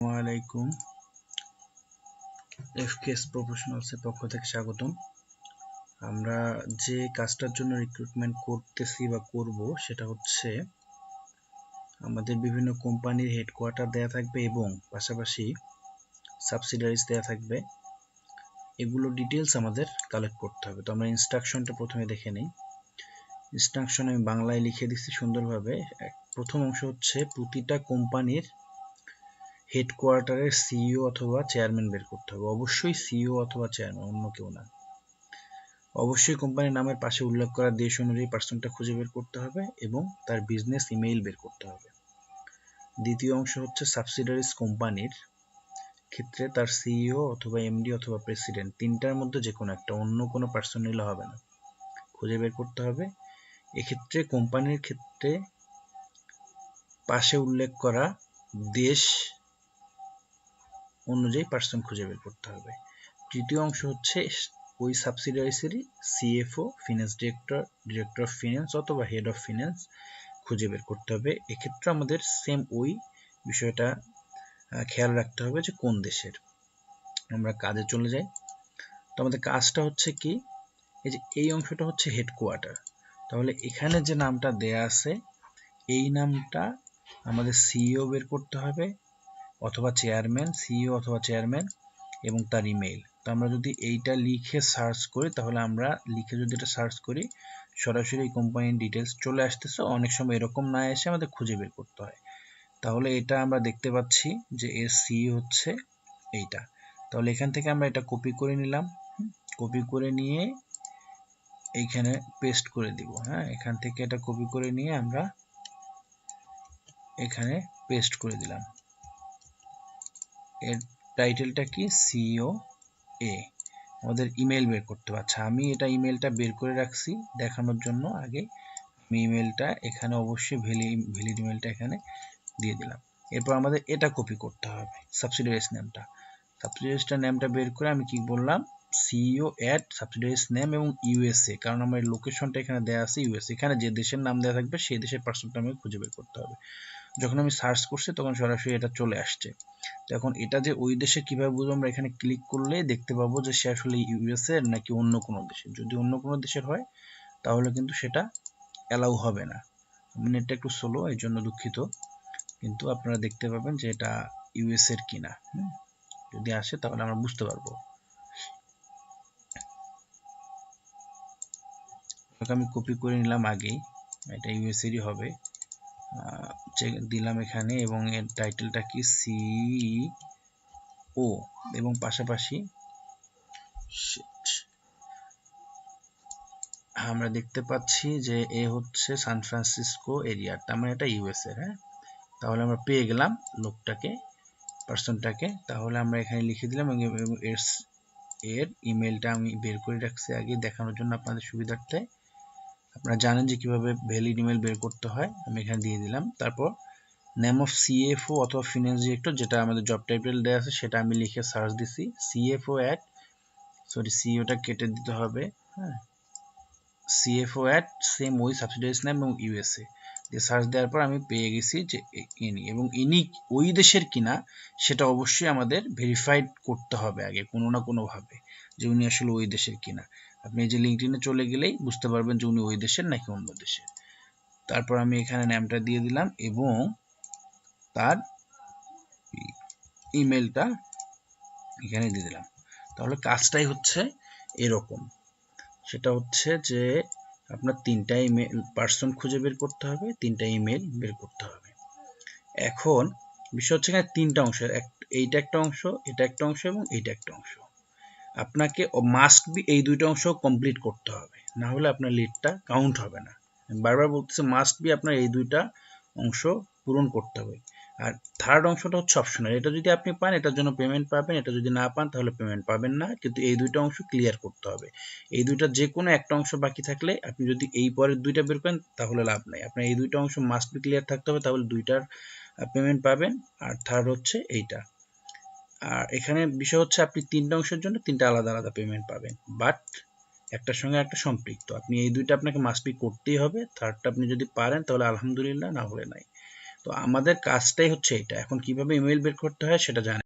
আসসালামু আলাইকুম। এফকেএস প্রফেশনালস এর পক্ষ থেকে স্বাগতম। আমরা যে কাজটার জন্য রিক্রুটমেন্ট করতেছি বা করব সেটা হচ্ছে আমাদের বিভিন্ন কোম্পানির হেডকোয়ার্টার দেয়া থাকবে এবং পাশাপাশি সাবসিডারিজ দেয়া থাকবে। এগুলো ডিটেলস আমাদের কালেক্ট করতে হবে। তো আমরা ইনস্ট্রাকশনটা প্রথমে দেখে নিই। ইনস্ট্রাকশন আমি বাংলায় লিখে দিচ্ছি সুন্দরভাবে। প্রথম অংশ হচ্ছে প্রতিটা কোম্পানির হেডকোয়ার্টারের সিইও অথবা চেয়ারম্যান বের করতে হবে। অবশ্যই সিইও অথবা চেয়ারম্যান, অন্য কেউ না। অবশ্যই কোম্পানির নামের পাশে উল্লেখ করা দেশ অনুযায়ী পার্সনটা খুঁজে বের করতে হবে এবং তার বিজনেস ইমেইল বের করতে হবে। দ্বিতীয় অংশ হচ্ছে সাবসিডারিজ কোম্পানির ক্ষেত্রে তার সিইও অথবা এমডি অথবা প্রেসিডেন্ট, তিনটার মধ্যে যে কোনো একটা, অন্য কোনো পার্সন নিলে হবে না, খুঁজে বের করতে হবে। এক্ষেত্রে কোম্পানির ক্ষেত্রে পাশে উল্লেখ করা দেশ অনুযায়ী পার্সন খুঁজে বের করতে হবে। তৃতীয় অংশ হচ্ছে ওই সাবসিডারিজেরই CFO, finance director, director of finance অথবা হেড অফ ফিনান্স খুঁজে বের করতে হবে। এক্ষেত্রে আমাদের সেম ওই বিষয়টা খেয়াল রাখতে হবে যে কোন দেশের। আমরা কাজে চলে যাই। তো আমাদের কাজটা হচ্ছে কি, এই যে এই অংশটা হচ্ছে হেডকোয়ার্টার। তাহলে এখানে যে নামটা দেয়া আছে এই নামটা আমাদের সিইও বের করতে হবে অথবা চেয়ারম্যান, সিইও অথবা চেয়ারম্যান এবং তার ইমেইল। তো আমরা যদি এইটা লিখে সার্চ করি, তাহলে আমরা লিখে যদি এটা সার্চ করি সরাসরি এই কোম্পানির ডিটেলস চলে আসতেছে। অনেক সময় এরকম না এসে আমাদের খুঁজে বের করতে হয়। তাহলে এটা আমরা দেখতে পাচ্ছি যে এর সিইও হচ্ছে এইটা। তাহলে এখান থেকে আমরা এটা কপি করে নিলাম, কপি করে নিয়ে এইখানে পেস্ট করে দিব। হ্যাঁ, এখান থেকে এটা কপি করে নিয়ে আমরা এখানে পেস্ট করে দিলাম। এর টাইটেলটা কি, সিইও এ। আমাদের ইমেল বের করতে হবে। আচ্ছা, আমি এটা ইমেলটা বের করে রাখছি দেখানোর জন্য। আগে আমি ইমেলটা এখানে অবশ্যই ভ্যালিড ইমেলটা এখানে দিয়ে দিলাম। এরপর আমাদের এটা কপি করতে হবে, সাবসিডিয়ারিজ নেমটা। সাবসিডিয়ারিজটার নেমটা বের করে আমি কি বললাম, সিইও অ্যাট সাবসিডিয়ারিজ নেম এবং ইউএসএ, কারণ আমার লোকেশনটা এখানে দেওয়া আছে ইউএসএ। এখানে যে দেশের নাম দেওয়া থাকবে সেই দেশের পার্সনটা আমাকে খুঁজে বের করতে হবে। যখন আমি সার্চ করছি তখন সরাসরি এটা চলে আসছে। তো এখন এটা যে ওই দেশে কিভাবে বুঝবো, আমরা এখানে ক্লিক করলে দেখতে পাবো যে সে আসলে ইউএসএ এর নাকি অন্য কোনো দেশের। যদি অন্য কোনো দেশের হয় তাহলে কিন্তু সেটা অ্যালাউ হবে না। নেটটা একটু স্লো, এই জন্য দুঃখিত, কিন্তু আপনারা দেখতে পাবেন যে এটা ইউএসএ এর কিনা। যদি আসে তাহলে আমরা বুঝতে পারবো। আমি কপি করে নিলাম আগেই, এটা ইউএসএ এরই হবে। দিলাম এখানে এবং এর টাইটেলটা কি, সিইও, এবং পাশাপাশি আমরা দেখতে পাচ্ছি যে এ হচ্ছে সান ফ্রান্সিসকো এরিয়া, তার মানে এটা ইউএসএ। হ্যাঁ, তাহলে আমরা পেয়ে গেলাম লোকটাকে, পার্সনটাকে। তাহলে আমরা এখানে লিখে দিলাম এবং এর ইমেলটা আমি বের করে রাখছি আগে দেখানোর জন্য আপনাদের সুবিধার্থে। আপনারা জানেন যে কিভাবে ভ্যালিড ইমেল বের করতে হয়, আমি এখানে দিয়ে দিলাম। তারপর নেম অফ সিএফও অথবা ফিনান্স ডিরেক্টর, যেটা আমাদের জব টাইটেল দেওয়া আছে সেটা আমি লিখে সার্চ দিছি, সিএফও অ্যাট, সরি সিইওটা কেটে দিতে হবে। হ্যাঁ, সিএফও অ্যাট সেম ওই সাবসিডিয়ারিজ নেম এবং ইউএসএ দিয়ে সার্চ দেওয়ার পর আমি পেয়ে গেছি যে ইনি, এবং ইনি ওই দেশের কিনা সেটা অবশ্যই আমাদের ভেরিফাইড করতে হবে আগে কোনো না কোনোভাবে, যে উনি আসলে ওই দেশের কিনা। আপনি এই যে লিঙ্কডইনে চলে গেলেই বুঝতে পারবেন যে উনি ওই দেশের নাকি অন্য দেশের। তারপর আমি এখানে নামটা দিয়ে দিলাম এবং তার ইমেলটা এখানে দিয়ে দিলাম। তাহলে কাজটাই হচ্ছে এরকম, সেটা হচ্ছে যে আপনার তিনটা ইমেল পার্সন খুঁজে বের করতে হবে, তিনটা ইমেল বের করতে হবে। এখন বিষয় হচ্ছে এখানে তিনটা অংশ, এইটা একটা অংশ, এটা একটা অংশ এবং এইটা একটা অংশ। আপনাকে মাস্ট বি এই দুইটা অংশ কমপ্লিট করতে হবে, না হলে আপনার লিডটা কাউন্ট হবে না। বারবার বলতেছে মাস্ট বি আপনার এই দুইটা অংশ পূরণ করতে হবে। আর থার্ড অংশটা হচ্ছে অপশনাল, এটা যদি আপনি পান এটার জন্য পেমেন্ট পাবেন, এটা যদি না পান তাহলে পেমেন্ট পাবেন না, কিন্তু এই দুইটা অংশ ক্লিয়ার করতে হবে। এই দুইটা যে কোনো একটা অংশ বাকি থাকলে আপনি যদি এই পরের দুইটা বের করেন তাহলে লাভ নাই, আপনার এই দুইটা অংশ মাস্ট বি ক্লিয়ার থাকতে হবে, তাহলে দুইটার পেমেন্ট পাবেন। আর থার্ড হচ্ছে এইটা। আর এখানে বিষয় হচ্ছে আপনি তিনটা অংশের জন্য তিনটা আলাদা আলাদা পেমেন্ট পাবেন, বাট একটার সঙ্গে একটা সম্পৃক্ত। আপনি এই দুইটা আপনাকে মাস্ট বি করতেই হবে, থার্ডটা আপনি যদি পারেন তাহলে আলহামদুলিল্লাহ, না হলে নাই। তো তো আমাদের কাজটাই হচ্ছে এটা। এখন কিভাবে ইমেল বের করতে হয় সেটা জানেন।